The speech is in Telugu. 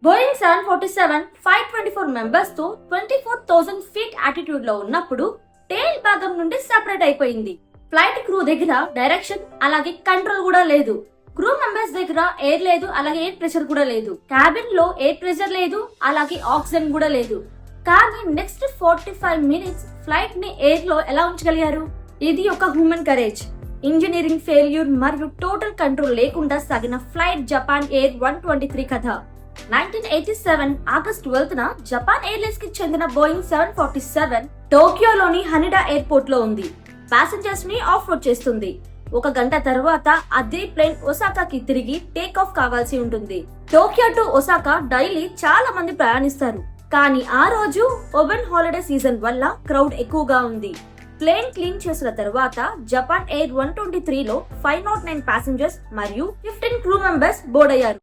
బోయింగ్ 747 524 మెంబర్స్ తో 24,000 ఫీట్ ఆటిట్యూడ్ లో ఉన్నప్పుడు టేల్ భాగం నుండి సెపరేట్ అయిపోయింది. ఫ్లైట్ క్రూ దగ్గర డైరెక్షన్ అలాగే కంట్రోల్ కూడా లేదు. క్రూ మెంబర్స్ దగ్గర ఎయిర్ లేదు, అలాగే ఎయిర్ ప్రెషర్ కూడా లేదు. క్యాబిన్ లో ఎయిర్ ప్రెషర్ లేదు, అలాగే ఆక్సిజన్ కూడా లేదు. కానీ నెక్స్ట్ 45 మినిట్స్ ఫ్లైట్ ని ఎయిర్ లో ఎలా ఉంచగలిగారు? ఇది ఒక హ్యూమన్ కరేజ్. ఇంజనీరింగ్ ఫెయిల్యూర్ మరియు టోటల్ కంట్రోల్ లేకుండా సాగిన ఫ్లైట్ జపాన్ ఎయిర్ 123 కథ. 1987 ఆగస్ట్ 12న జపాన్ ఎయిర్లైన్స్ కి చెందిన బోయింగ్ 747 టోక్యోలోని హనిడా ఎయిర్పోర్ట్ లో ఉంది. ప్యాసింజర్స్ ని ఆఫ్ లోడ్ చేస్తుంది. 1 గంట తర్వాత అదే ప్లేన్ ఒసాకాకి తిరిగి టేక్ ఆఫ్ కావాల్సి ఉంటుంది. టోక్యో టు ఒసాకా డైలీ చాలా మంది ప్రయాణిస్తారు. కానీ ఆ రోజు ఓపెన్ హాలిడే సీజన్ వల్ల క్రౌడ్ ఎక్కువగా ఉంది. ప్లేన్ క్లీన్ చేసిన తర్వాత జపాన్ ఎయిర్ 123 లో 509 ప్యాసింజర్స్ మరియు 15 క్రూ మెంబర్స్ బోర్డ్ అయ్యారు.